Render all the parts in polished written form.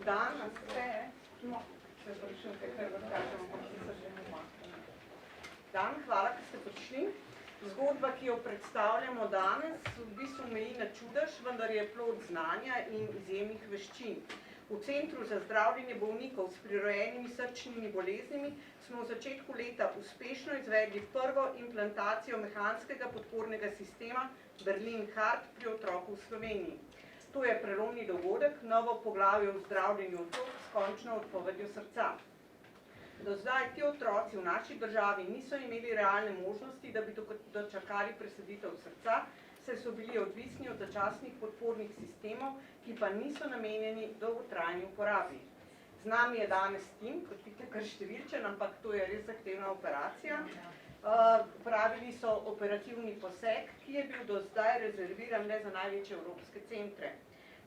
dan na vse, se sprašujem, kaj vas kažemo, pa ki se že umaknemo. Dan, hvala, ki ste prišli. Zgodba, ki jo predstavljamo danes, v bistvu meji na čudež, vendar je plod znanja in izjemnih veščin. V Centru za zdravljenje bolnikov s prirojenimi srčnimi boleznimi smo v začetku leta uspešno izvedli prvo implantacijo mehanskega podpornega sistema Berlin Heart pri otroku v Sloveniji. To je prelomni dogodek, novo poglavje v zdravljenju otrok s končno odpovedjo srca. Do zdaj ti otroci v naši državi niso imeli realne možnosti, da bi dočakali presaditev srca, saj so bili odvisni od začasnih podpornih sistemov, ki pa niso namenjeni dolgotrajni uporabi. Z nami je danes tim, kot vidite, kar številčen, ampak to je res zahtevna operacija. Pravili so operativni poseg, ki je bil do zdaj rezerviran le za največje evropske centre.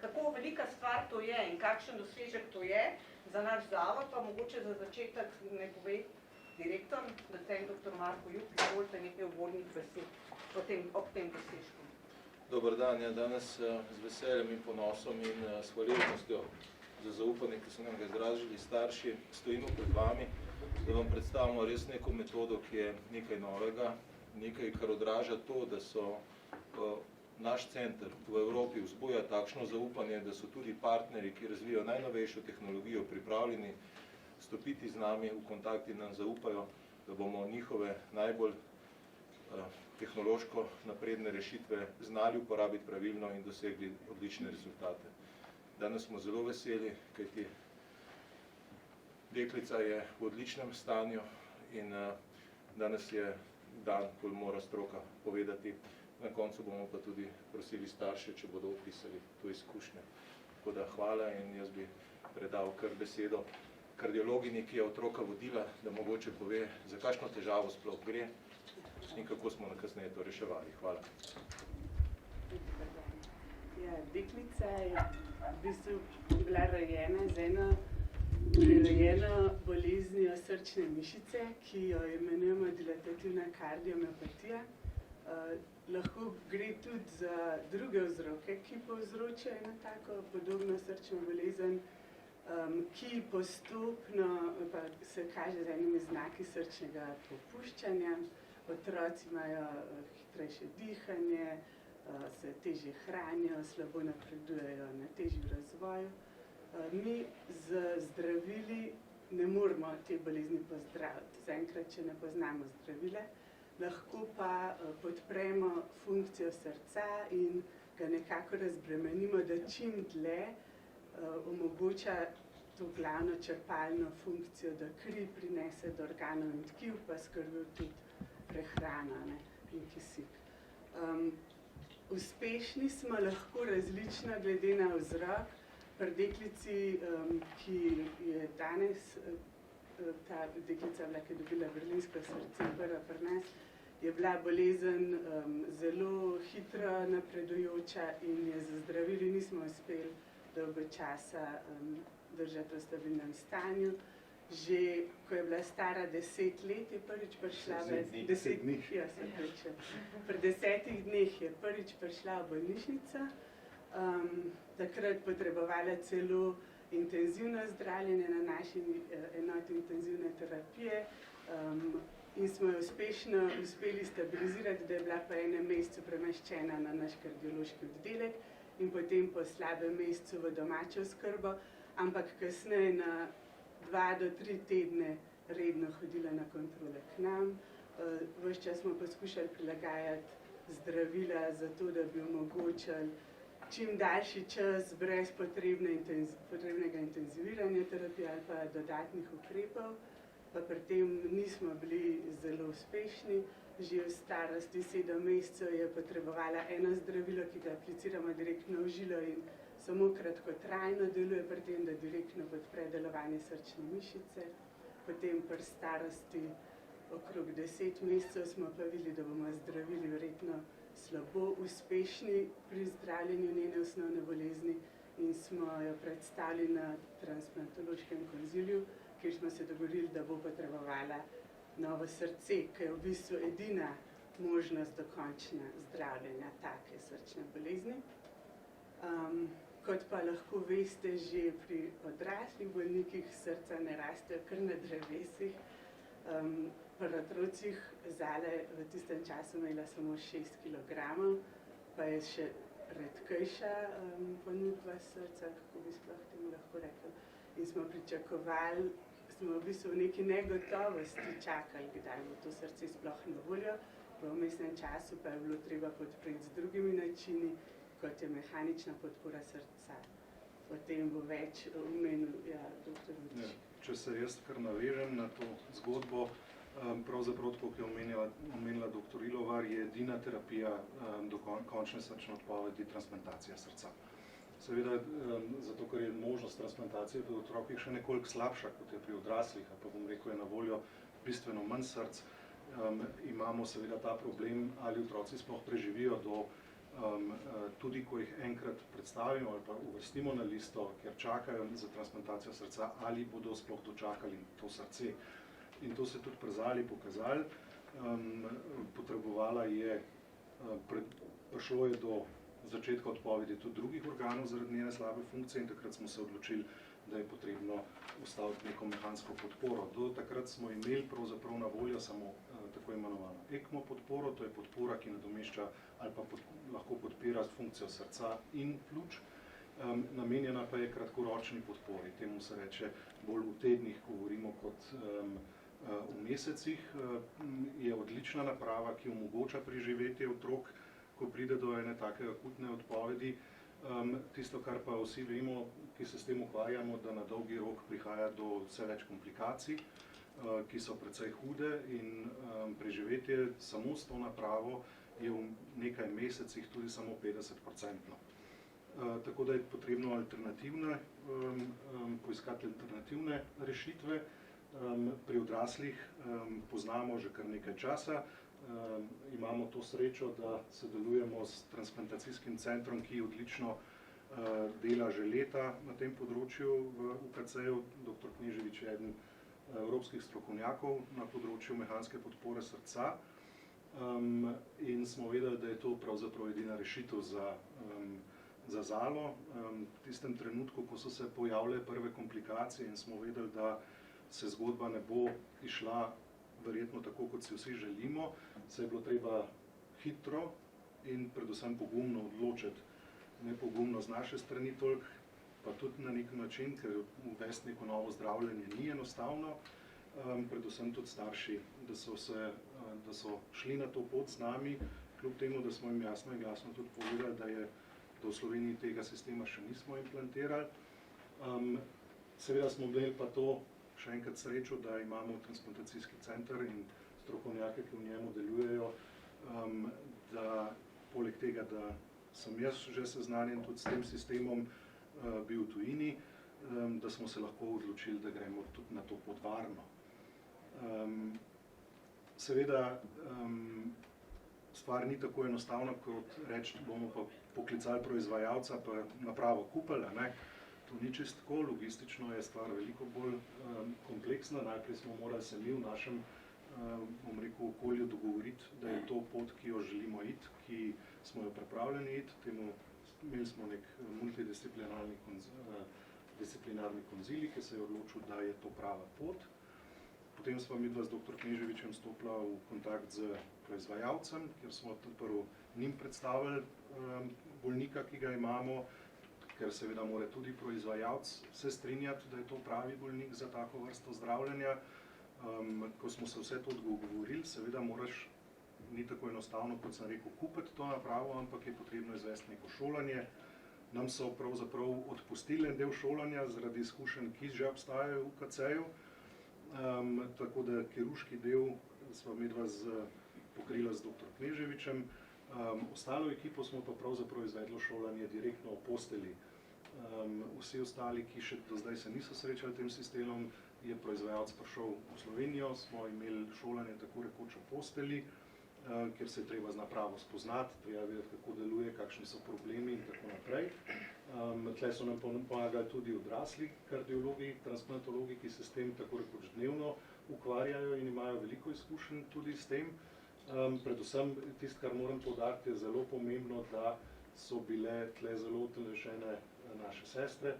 Kako velika stvar to je in kakšen dosežek to je za naš zavod, pa mogoče za začetek ne pove direktor, docent dr. Marko Jug, izvolite nekaj uvodnih besed ob tem dosežku. Dobar dan, ja, danes z veseljem in ponosom in s hvaležnostjo za zaupanje, ki so nam ga izrazili starši, stojimo pred vami, da vam predstavimo res neko metodo, ki je nekaj novega, nekaj, kar odraža to, da so naš center v Evropi vzbuja takšno zaupanje, da so tudi partnerji, ki razvijajo najnovejšo tehnologijo, pripravljeni stopiti z nami v kontakt in nam zaupajo, da bomo njihove najbolj tehnološko napredne rešitve znali uporabiti pravilno in dosegli odlične rezultate. Danes smo zelo veseli, kajti deklica je v odličnem stanju in danes je dan, ko mora stroka povedati. Na koncu bomo pa tudi prosili starše, če bodo opisali to izkušnjo. Tako da hvala in jaz bi predal kar besedo kardiologini, ki je otroka vodila, da mogoče pove, za kakšno težavo sploh gre in kako smo nakasneje to reševali. Hvala. Ja, deklica je v bistvu bila rojena z eno prirojeno boleznijo srčne mišice, ki jo imenujemo dilatativna kardiomiopatija. Lahko gre tudi za druge vzroke, ki povzročajo eno tako podobno srčno bolezen, ki postopno pa se kaže z enimi znaki srčnega popuščanja. Otroci imajo hitrejše dihanje, se težje hranijo, slabo napredujejo na težji razvoju. Mi z zdravili ne moremo te bolezni pozdraviti, zaenkrat, če ne poznamo zdravile, lahko pa podpremo funkcijo srca in ga nekako razbremenimo, da čim dlje omogoča to glavno črpalno funkcijo, da kri prinese do organov in tkiv, pa skrbi tudi prehrana in kisik. Uspešni smo lahko različno glede na vzrok. Pri deklici, ki je danes, ta deklica bila, ki je dobila berlinsko srce, prva pri nas, je bila bolezen zelo hitro napredujoča in je z zdravili nismo uspeli dolgo časa držati v stabilnem stanju. Že ko je bila stara 10 let, je prvič prišla pri 10 dneh je prvič prišla v bolnišnico. Takrat potrebovala celo intenzivno zdravljenje na naši enoti intenzivne terapije in smo jo uspešno uspeli stabilizirati, da je bila po enem mesecu premeščena na naš kardiološki oddelek in potem po slabem mesecu v domačo oskrbo, ampak kasneje na 2 do 3 tedne redno hodila na kontrole k nam. Ves čas smo poskušali prilagajati zdravila za to, da bi omogočili čim daljši čas brez potrebnega intenziviranja terapije ali pa dodatnih ukrepov, pa pri tem nismo bili zelo uspešni. Že v starosti 7 mesecev je potrebovala eno zdravilo, ki ga apliciramo direktno v žilo in samo kratkotrajno deluje pri tem, da direktno podpre delovanje srčne mišice. Potem pri starosti okrog 10 mesecev smo pa videli, da bomo zdravili verjetno slabo uspešni pri zdravljenju njene osnovne bolezni in smo jo predstavili na transplantološkem konziliju, kjer smo se dogovorili, da bo potrebovala novo srce, ki je v bistvu edina možnost dokončna zdravljenja take srčne bolezni. kot pa lahko veste, že pri odraslih bolnikih srca ne rastejo kar na drevesih. Pri otrocih Zala v tistem času imela samo 6 kg, pa je še redkejša ponudba srca, kako bi sploh temu lahko rekli. In smo pričakovali, smo v bistvu v neki negotovosti čakali, kdaj bo to srce sploh na voljo. V vmesnem času pa je bilo treba podpreti z drugimi načini, kot je mehanična podpora srca. O tem bo več omenil dr. Vučić. Če se jaz kar navežem na to zgodbo, pravzaprav, tako kot je omenila dr. Ilovar, je edina terapija do končne srčne odpovedi transplantacija srca. Seveda, zato ker je možnost transplantacije pri otrokih še nekoliko slabša, kot je pri odraslih, pa bom rekel, je na voljo bistveno manj src, imamo seveda ta problem, ali otroci sploh preživijo do, tudi ko jih enkrat predstavimo ali pa uvrstimo na listo, ker čakajo za transplantacijo srca, ali bodo sploh dočakali to srce. In to se tudi pri Zali pokazali. Potrebovala je, prišlo je do začetka odpovedi tudi drugih organov zaradi njene slabe funkcije in takrat smo se odločili, da je potrebno ustaviti neko mehansko podporo. Do takrat smo imeli pravzaprav na voljo samo tako imenovano ECMO podporo, to je podpora, ki nadomešča ali pa lahko podpira funkcijo srca in pljuč. Namenjena pa je kratkoročni podpori, temu se reče bolj v tednih, govorimo kot v mesecih. Je odlična naprava, ki omogoča preživetje otrok, ko pride do ene take akutne odpovedi. Tisto, kar pa vsi vemo, ki se s tem ukvarjamo, da na dolgi rok prihaja do vse več komplikacij, ki so precej hude in preživetje samo s to napravo je v nekaj mesecih tudi samo 50%. Tako da je potrebno poiskati alternativne rešitve. Pri odraslih poznamo že kar nekaj časa. Imamo to srečo, da sodelujemo s transplantacijskim centrom, ki odlično dela že leta na tem področju v UKC-ju. Dr. Knežević je eden evropskih strokovnjakov na področju mehanske podpore srca. In smo vedeli, da je to pravzaprav edina rešitev za Zalo. V tistem trenutku, ko so se pojavile prve komplikacije in smo vedeli, da se zgodba ne bo išla verjetno tako, kot si vsi želimo, se je bilo treba hitro in predvsem pogumno odločiti. Ne pogumno z naše strani toliko, pa tudi na nek način, ker uvesti neko novo zdravljenje ni enostavno, predvsem tudi starši, da so šli na to pot z nami, kljub temu, da smo jim jasno in glasno tudi povedali, da v Sloveniji tega sistema še nismo implantirali. Seveda smo imeli pa to še enkrat srečo, da imamo transplantacijski center in strokovnjake, ki v njemu delujejo, da poleg tega, da sem jaz že seznanjen tudi s tem sistemom, bil v tujini, da smo se lahko odločili, da gremo tudi na to pot varno. Seveda stvar ni tako enostavna, kot reči, bomo pa poklicali proizvajalca, pa napravo kupili, ne. To ni čisto tako, logistično je stvar veliko bolj kompleksna. Najprej smo morali se mi v našem, bom rekel, okolju dogovoriti, da je to pot, ki jo želimo iti, ki smo jo pripravljeni iti. Imeli smo nek multidisciplinarni konzilij, ki se je odločil, da je to prava pot. Potem smo midva z dr. Kneževićem stopila v kontakt z proizvajalcem, kjer smo prvo njim predstavili bolnika, ki ga imamo, ker seveda mora tudi proizvajalec se strinjati, da je to pravi bolnik za tako vrsto zdravljenja. Ko smo se vse to dogovorili, seveda moraš, ni tako enostavno, kot sem rekel, kupiti to napravo, ampak je potrebno izvesti neko šolanje. Nam so pravzaprav odpustili en del šolanja zaradi izkušenj, ki že obstajajo v UKC-ju. Tako da kirurški del sva midva pokrila z dr. Kneževićem. Ostalo ekipo smo pa pravzaprav izvedlo šolanje direktno o postelji. Vsi ostali, ki še do zdaj se niso srečali tem sistemom, je proizvajalec prišel v Slovenijo, smo imeli šolanje tako rekoč o postelji, kjer se je treba z napravo spoznati, treba vedeti, kako deluje, kakšni so problemi in tako naprej. Tle so nam pomagali tudi odrasli kardiologi, transplantologi, ki se s tem tako rekoč dnevno ukvarjajo in imajo veliko izkušenj tudi s tem. Predvsem tisto, kar moram poudariti, je zelo pomembno, da so bile tle zelo utelešene naše sestre,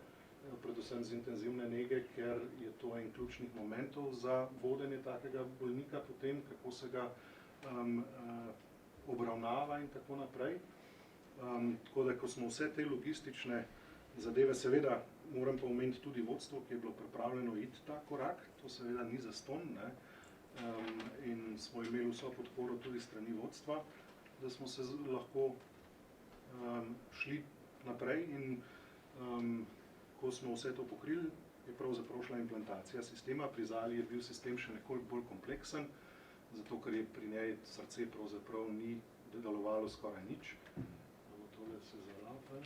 predvsem z intenzivne nege, ker je to en ključnih momentov za vodenje takega bolnika potem, kako se ga obravnava in tako naprej. Tako da, ko smo vse te logistične zadeve, seveda moram pa omeniti tudi vodstvo, ki je bilo pripravljeno iti ta korak, to seveda ni zastonj, ne? In smo imeli vso podporo tudi strani vodstva, da smo se lahko šli naprej in ko smo vse to pokrili, je pravzaprav šla implantacija sistema. Pri Zali je bil sistem še nekoliko bolj kompleksen, zato ker je pri njej srce pravzaprav ni delovalo skoraj nič. Tole se zalapa,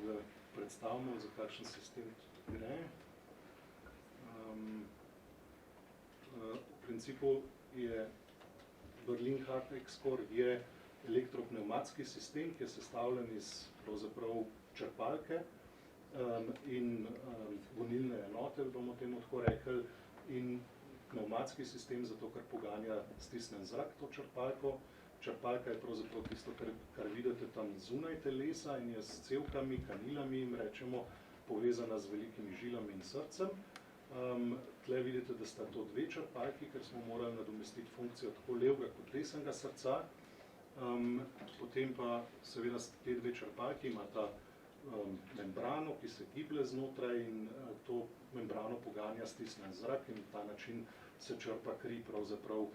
da predstavimo, za kakšen sistem gre. V principu je Berlin Heart X-Core je elektropneumatski sistem, ki je sestavljen iz pravzaprav črpalke in gonilne enote, bomo temu tako rekli, in pneumatski sistem, zato ker poganja stisnen zrak to črpalko. Črpalka je pravzaprav tisto, kar vidite tam zunaj telesa in je s cevkami, kanilami, jim rečemo, povezana z velikimi žilami in srcem. Tle vidite, da sta to dve črpalki, ker smo morali nadomestiti funkcijo tako levega kot desnega srca. Potem pa seveda te dve črpalki imata membrano, ki se giblje znotraj in to membrano poganja stisnen zrak in na ta način se črpa kri pravzaprav.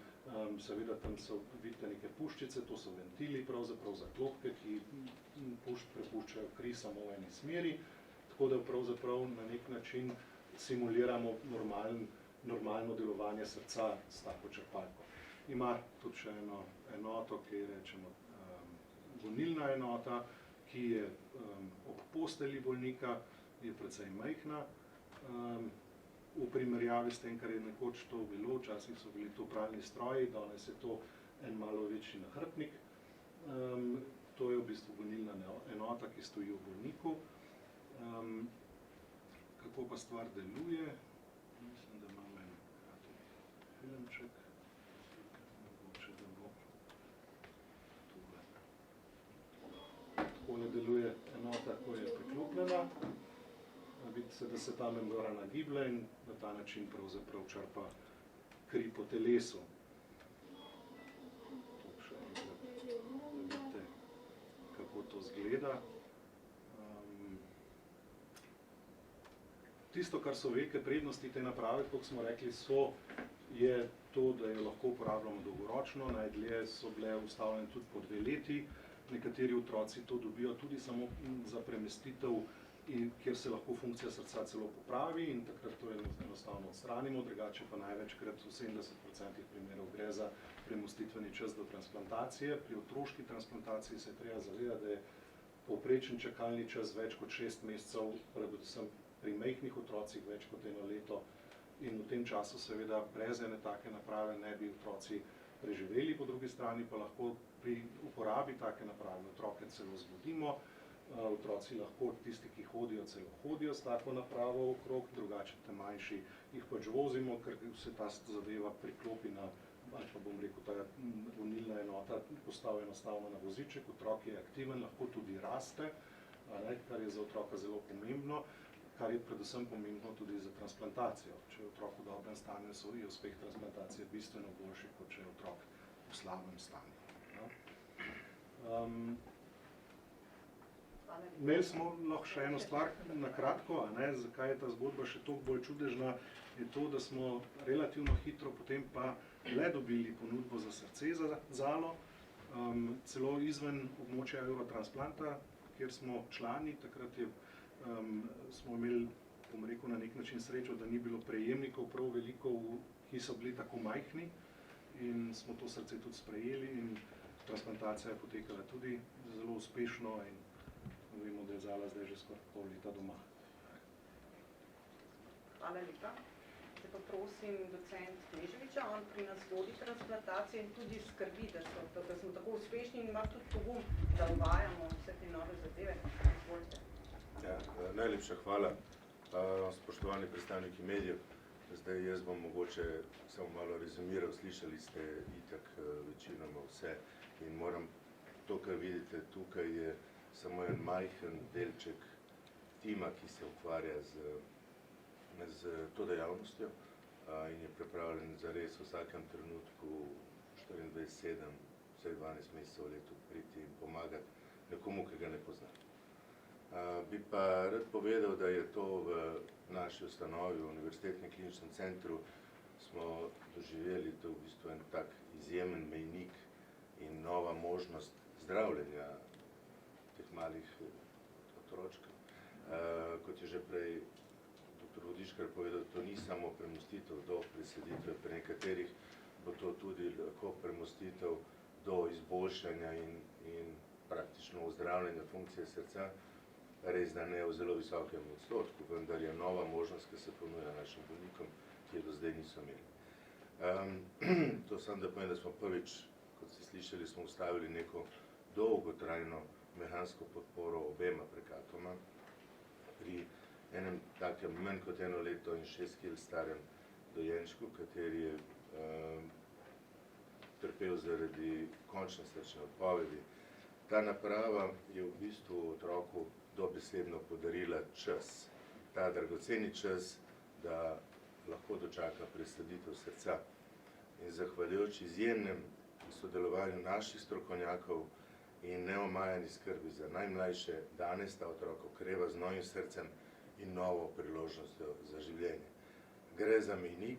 Seveda tam so vidite neke puščice, to so ventili pravzaprav zaklopke, ki prepuščajo kri samo v eni smeri, tako da pravzaprav na nek način simuliramo normalno delovanje srca s tako črpalko. Ima tudi še eno enoto, ki je rečemo gonilna enota, ki je ob postelji bolnika, je precej majhna. V primerjavi s tem, kar je nekoč to bilo, včasih so bili to pralni stroji, danes je to en malo večji nahrbtnik. To je v bistvu gonilna enota, ki stoji v bolniku. Kako pa stvar deluje? Mislim, da imamo en kratek filmček. Mogoče, da bo tole. Takole deluje enota, ko je priklopljena. Vidite se, da se ta membrana giblje in na ta način pravzaprav črpa kri po telesu. Še enkrat, da vidite, kako to izgleda. Tisto, kar so velike prednosti te naprave, kot smo rekli, je to, da jo lahko uporabljamo dolgoročno. Najdlje so bile ustavljene tudi po 2 leti. Nekateri otroci to dobijo tudi samo za premestitev, kjer se lahko funkcija srca celo popravi in takrat to enostavno odstranimo, drugače pa največkrat v 70% primerov gre za premostitveni čas do transplantacije. Pri otroški transplantaciji se je treba zavedati, da je povprečen čakalni čas več kot 6 mesecev, predvsem pri majhnih otrocih več kot 1 leto in v tem času seveda brez ene take naprave ne bi otroci preživeli, po drugi strani pa lahko pri uporabi take naprave otroke celo zbudimo. Otroci lahko, tisti, ki hodijo, celo hodijo s tako napravo okrog, drugače te manjši jih pač vozimo, ker se ta zadeva priklopi na, ali pa bom rekel, ta gonilna enota postavi enostavno na voziček, otrok je aktiven, lahko tudi raste, kar je za otroka zelo pomembno, kar je predvsem pomembno tudi za transplantacijo. Če je otrok v dobrem stanju, je uspeh transplantacije bistveno boljši, kot če je otrok v slabem stanju. Imeli smo lahko še eno stvar na kratko, zakaj je ta zgodba še toliko bolj čudežna, je to, da smo relativno hitro potem pa le dobili ponudbo za srce za Zalo, celo izven območja Eurotransplanta, kjer smo člani, takrat smo imeli, bom rekel, na nek način srečo, da ni bilo prejemnikov prav veliko, ki so bili tako majhni in smo to srce tudi sprejeli in transplantacija je potekala tudi zelo uspešno in vemo, da je Zala zdaj že skoraj pol leta doma. Hvala lepa. Zdaj pa prosim docent Kneževiča, on pri nas vodi transplantacije in tudi skrbi, da smo tako uspešni in ima tudi pogum, da uvajamo vse te nove zadeve. Izvolite. Ja, najlepša hvala, spoštovani predstavniki medijev. Zdaj jaz bom mogoče samo malo rezumiral, slišali ste itak večinoma vse in moram, to, kar vidite tukaj, je samo en majhen delček tima, ki se ukvarja z to dejavnostjo in je pripravljen zares v vsakem trenutku 24/7, vsaj 12 mesecev v letu priti in pomagati nekomu, ki ga ne pozna. Bi pa rad povedal, da je to v naši ustanovi, v Univerzitetnem kliničnem centru, smo doživeli to v bistvu en tak izjemen mejnik in nova možnost zdravljenja teh malih otročkov. Kot je že prej dr. Vodiškar povedal, to ni samo premostitev do presaditve, pri nekaterih bo to tudi lahko premostitev do izboljšanja in praktično ozdravljanja funkcije srca, res da ne v zelo visokem odstotku, vendar je nova možnost, ki se ponuja našim bolnikom, ki je do zdaj niso imeli. To samo da povem, da smo prvič, kot ste slišali, smo ustavili neko dolgotrajno mehansko podporo obema prekatoma pri enem takem manj kot 1 leto in 6 kil starem dojenčku, kateri je trpel zaradi končne srčne odpovedi. Ta naprava je v bistvu otroku dobesedno podarila čas, ta dragoceni čas, da lahko dočaka presaditev srca. In zahvaljujoč izjemnem sodelovanju naših strokovnjakov in neomajani skrbi za najmlajše, danes ta otrok okreva z novim srcem in novo priložnostjo za življenje. Gre za mejnik,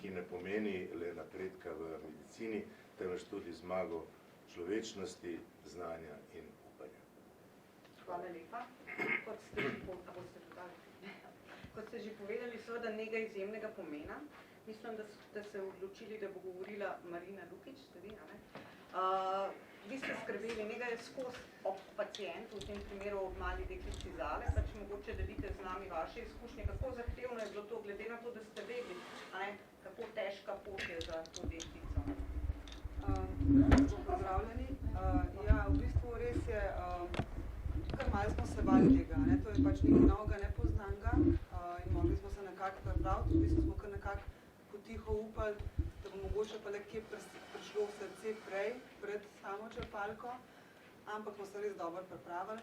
ki ne pomeni le napredka v medicini, temveč tudi zmago človečnosti, znanja in upanja. Hvala lepa. Kot ste že povedali, seveda nekaj izjemnega pomena. Mislim, da ste se odločili, da bo govorila Marina Lukić, ste vi, a ne? Vi ste skrbeli nekaj skozi ob pacientu, v tem primeru ob mali deklici Zale, pač mogoče delite z nami vaše izkušnje, kako zahtevno je bilo to, glede na to, da ste vedeli, a ne, kako težka pot je za to deklico. Pozdravljeni. Ja, v bistvu res je, kar malo smo se bali tega, ne? To je pač nekaj novega, nepoznanega in mogli smo se nekako pripraviti, v bistvu smo kar nekako potiho upali, da bo mogoče pa nekje prišlo v srce pred samo črpalko, ampak smo se res dobro pripravili.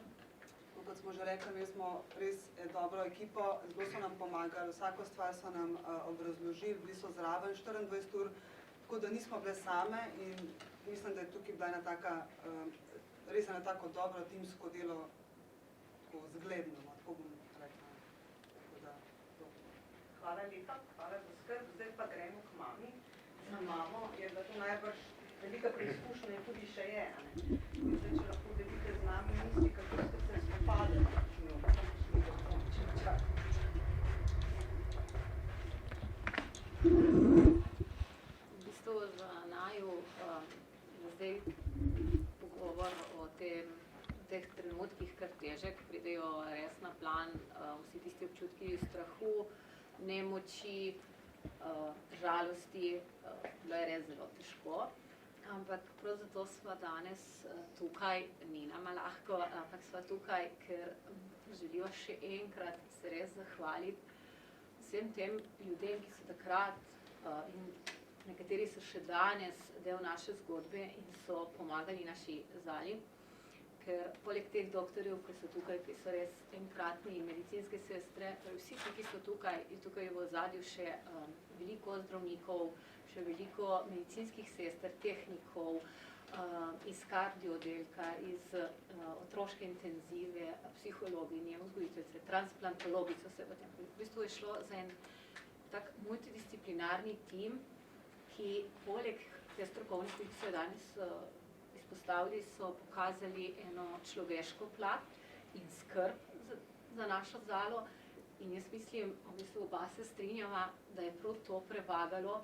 Kot smo že rekli, mi smo res dobro ekipo, zelo so nam pomagali, vsako stvar so nam obrazložili, bili so zraven 24 ur, tako da nismo bile same in mislim, da je tukaj bila ena taka, res ena tako dobro timsko delo, tako zgledno, tako bom rekla. Hvala lepa, hvala za skrb. Zdaj pa gremo k mami. Za mamo je bila to najbrž velika preizkušnja in tudi še je. In zdaj, če lahko delite z nami misli, kako ste se spopadali z njo, kako smo šli do končne čas. V bistvu za naju zdaj pogovor o teh trenutkih kar težek, pridejo res na plan vsi tisti občutki strahu, nemoči, žalosti, bilo je res zelo težko. Ampak prav zato smo danes tukaj, ni nama lahko, ampak smo tukaj, ker želijo še enkrat se res zahvaliti vsem tem ljudem, ki so takrat in nekateri so še danes del naše zgodbe in so pomagali naši Zali. Ker poleg teh doktorjev, ki so tukaj, ki so res enkratni medicinske sestre, vsi ti, ki so tukaj, in tukaj je v ozadju še veliko zdravnikov, še veliko medicinskih sester, tehnikov, iz kardiodelka, iz otroške intenzive, psihologinje, vzgojiteljice, transplantologice, vse v tem. V bistvu je šlo za en tak multidisciplinarni tim, ki poleg te strokovnosti, ki so danes izpostavili, so pokazali eno človeško plat in skrb za našo Zalo. In jaz mislim, v bistvu oba se strinjava, da je prav to prevagalo,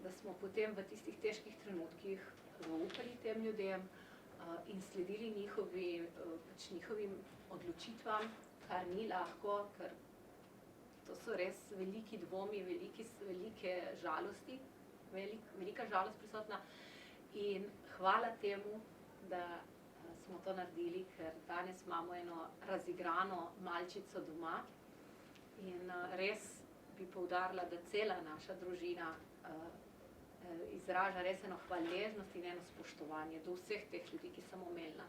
da smo potem v tistih težkih trenutkih zaupali tem ljudem in sledili njihovim odločitvam, kar ni lahko, ker to so res veliki dvomi, velike žalosti, velika žalost prisotna. In hvala temu, da smo to naredili, ker danes imamo eno razigrano malčico doma in res bi poudarila, da cela naša družina izraža res eno hvaležnost in eno spoštovanje do vseh teh ljudi, ki smo imeli na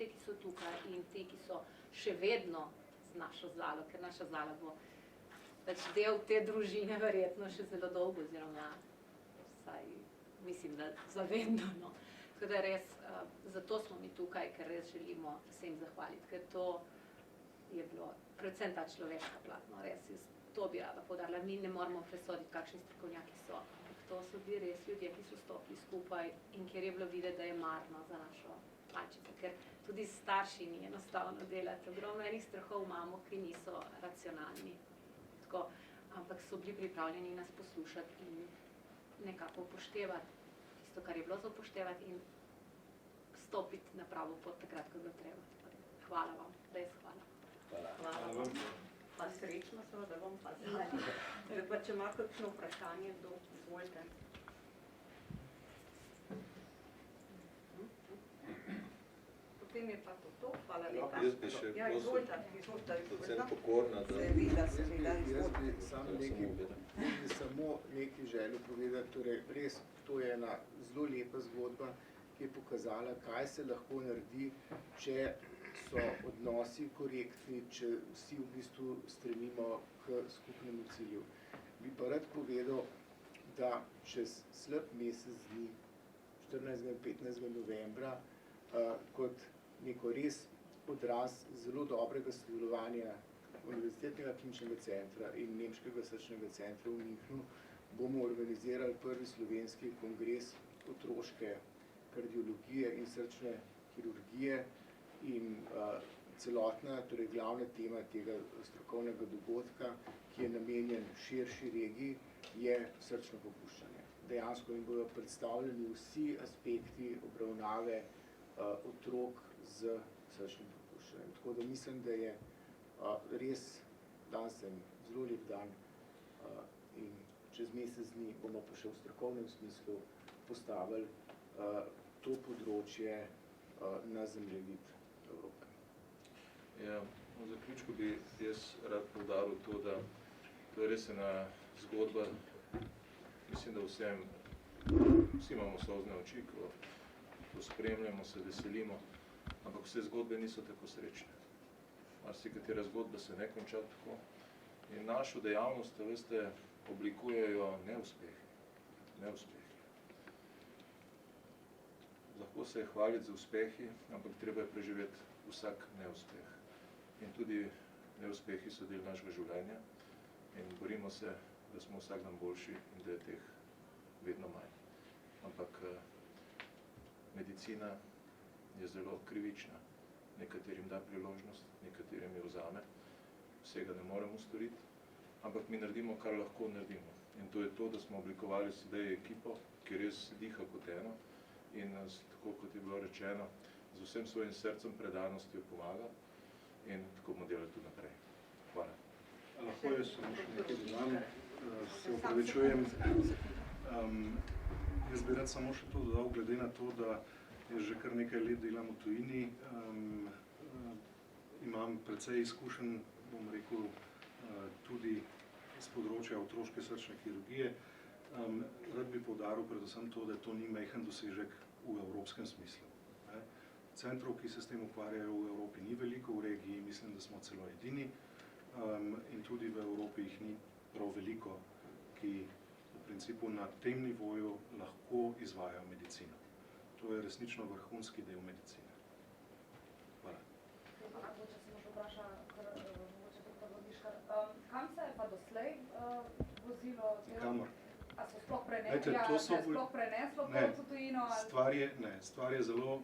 te, ki so tukaj in te, ki so še vedno z našo Zlalo, ker naša Zlala bo pač del te družine verjetno še zelo dolgo, oziroma vsaj mislim, da zavedno. No. Tako da res, zato smo mi tukaj, ker res želimo se jim zahvaliti, ker to je bilo predvsem ta človeška plat, no, res, to bi rada poudarila. Mi ne moramo presoditi, kakšni strokovnjaki so, ampak to so bili res ljudje, ki so stopili skupaj in kjer je bilo videti, da je marno za našo malčico, ker tudi starši ni enostavno delati. Ogromno enih strahov imamo, ki niso racionalni. Tako, ampak so bili pripravljeni nas poslušati in nekako upoštevati tisto, kar je bilo za upoštevati in stopiti na pravo pot takrat, ko je bilo treba. Hvala vam, res hvala. Hvala vam. Pa srečno so, da bom pa znali. Pa če ima kakšno vprašanje, kdo izvolite. Potem je pa to. Hvala lepa. Jaz bi še Ja, izvolite. predvsem pokorna, da Seveda, izvolite. Jaz bi samo nekaj želel povedati, torej res to je ena zelo lepa zgodba, ki je pokazala, kaj se lahko naredi, če so odnosi korektni, če vsi v bistvu stremimo k skupnemu cilju. Bi pa rad povedal, da čez slab mesec dni, 14. in 15. novembra, kot neko res odraz zelo dobrega sodelovanja Univerzitetnega kliničnega centra in Nemškega srčnega centra v Münchnu, bomo organizirali prvi slovenski kongres otroške kardiologije in srčne kirurgije in celotna, torej glavna tema tega strokovnega dogodka, ki je namenjen širši regiji, je srčno popuščanje. Dejansko jim bodo predstavljeni vsi aspekti obravnave otrok z srčnim popuščanjem. Tako da mislim, da je res danes zelo lep dan in čez mesec dni bomo pa še v strokovnem smislu postavili to področje na zemljevid Evrope. Ja, v zaključku bi jaz rad poudaril to, da to je res ena zgodba, mislim, da vsi imamo solzne oči, ko spremljamo, se veselimo, ampak vse zgodbe niso tako srečne. Marsikatera zgodba se ne konča tako. In našo dejavnost, veste, oblikujejo neuspehi. Lahko se je hvaliti za uspehi, ampak treba je preživeti vsak neuspeh. In tudi neuspehi so del našega življenja in borimo se, da smo vsak dan boljši in da je teh vedno manj. Ampak medicina je zelo krivična. Nekaterim da priložnost, nekaterim jo vzame. Vsega ne moremo storiti, ampak mi naredimo, kar lahko naredimo. In to je to, da smo oblikovali sedaj ekipo, ki res diha kot eno in nas, tako kot je bilo rečeno, z vsem svojim srcem predanostjo pomaga in tako bomo delali tudi naprej. Hvala. Lahko jaz samo še nekaj dodam, se opravičujem. Jaz bi rad samo še to dodal, glede na to, da že kar nekaj let delam v tujini, imam precej izkušenj, bom rekel, tudi z področja otroške srčne kirurgije. Rad bi poudaril predvsem to, da to ni majhen dosežek v evropskem smislu. Centrov, ki se s tem ukvarjajo v Evropi, ni veliko, v regiji mislim, da smo celo edini in tudi v Evropi jih ni prav veliko, ki v principu na tem nivoju lahko izvajajo medicino. To je resnično vrhunski del medicine. Hvala. Mogoče se možno vpraša, mogoče dr. Vodiškar, kam se je pa doslej vozilo? Kamor? A so sploh preneslo to tujino? Stvar je zelo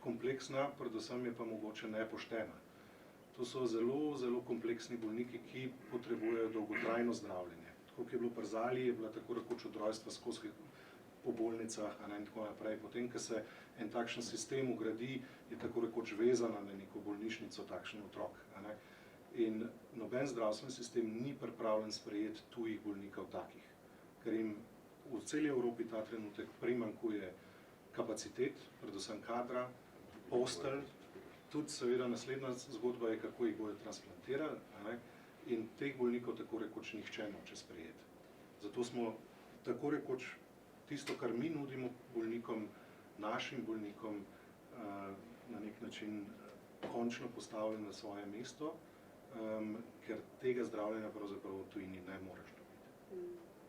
kompleksna, predvsem je pa mogoče nepoštena. To so zelo, zelo kompleksni bolniki, ki potrebujejo dolgotrajno zdravljenje. Tako je bilo pri Zali, je bila tako rekoč od rojstva skozi po bolnicah in tako naprej. Potem, ko se en takšen sistem ugradi, je tako rekoč vezana na neko bolnišnico takšen otrok. In noben zdravstveni sistem ni pripravljen sprejeti tujih bolnikov takih, ker jim v celi Evropi ta trenutek primanjkuje kapacitet, predvsem kadra, postelj, tudi seveda naslednja zgodba je, kako jih bodo transplantirali, in teh bolnikov tako rekoč nihče noče sprejeti. Zato smo tako rekoč tisto, kar mi nudimo bolnikom, našim bolnikom, na nek način končno postavljen na svoje mesto, ker tega zdravljenja pravzaprav v tujini ne moreš dobiti,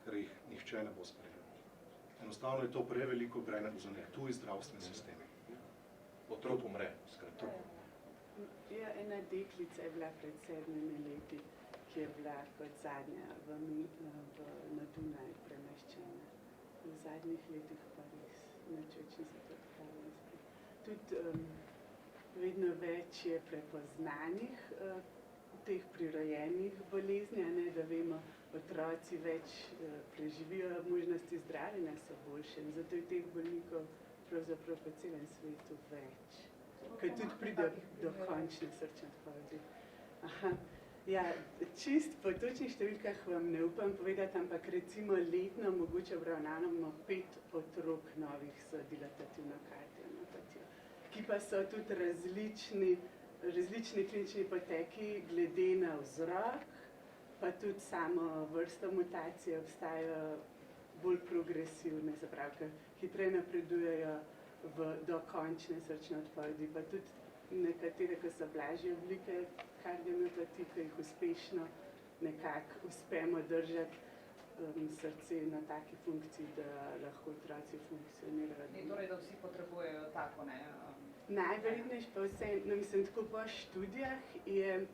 ker jih nihče ne bo sprejel. Enostavno je to preveliko breme za tuji zdravstveni sistem. Otrok umre, skratka. Ja, ena deklica je bila pred 7 leti, ki je bila kot zadnja na Dunaj premeščena. V zadnjih letih pa res nič več niso to odpravili. Tudi vedno več je prepoznanih teh prirojenih bolezni, a ne, da vemo, otroci več preživijo, možnosti zdravljenja so boljše in zato je teh bolnikov pravzaprav po celem svetu več. Ker tudi pride do končne srčne odpovedi. Ja, čist po točnih številkah vam ne upam povedati, ampak recimo letno mogoče obravnavamo 5 otrok novih s dilatativno kardiomiopatijo, ki pa so tudi različni klinični poteki glede na vzrok, pa tudi samo vrsto mutacije obstajajo bolj progresivne, se pravi, ker hitreje napredujejo do končne srčne odpovedi, pa tudi nekatere, ki so blažje oblike kardiomiopatije, ki jih uspešno nekako uspemo držati srce na taki funkciji, da lahko otroci funkcionirajo. Ni torej, da vsi potrebujejo tako, ne? Najverjetnejše pa vse, mislim, tako po študijah je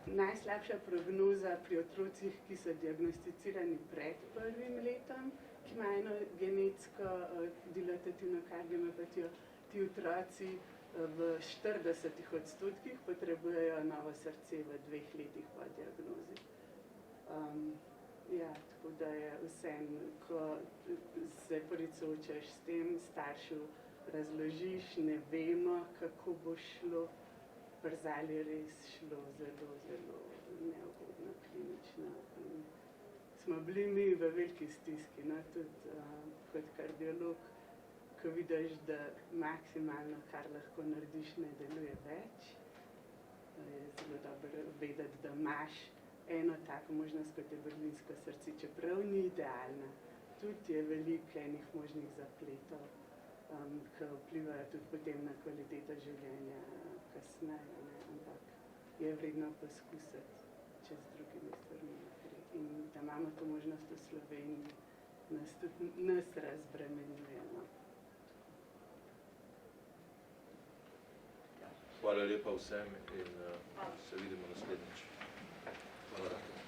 najslabša prognoza pri otrocih, ki so diagnosticirani pred 1. letom, ki imajo eno genetsko dilatativno kardiomiopatijo. Ti otroci v 40% potrebujejo novo srce v 2 letih po diagnozi. Ja, tako da je vseeno, ko se prvič soočaš s tem, staršu razložiš, ne vemo, kako bo šlo, pri Zali je res šlo zelo, zelo neugodno klinično. Smo bili mi v veliki stiski, no, tudi kot kardiolog, ko vidiš, da maksimalno, kar lahko narediš, ne deluje več. Je zelo dobro vedeti, da imaš eno tako možnost, kot je berlinsko srce, čeprav ni idealna. Tudi je veliko enih možnih zapletov, ki vplivajo tudi potem na kvaliteto življenja kasneje, ne? Ampak je vredno poskusiti čez drugimi stvarmi naprej. In da imamo to možnost v Sloveniji, nas razbremenjuje. No? Hvala lepa vsem in se vidimo naslednjič. Hvala.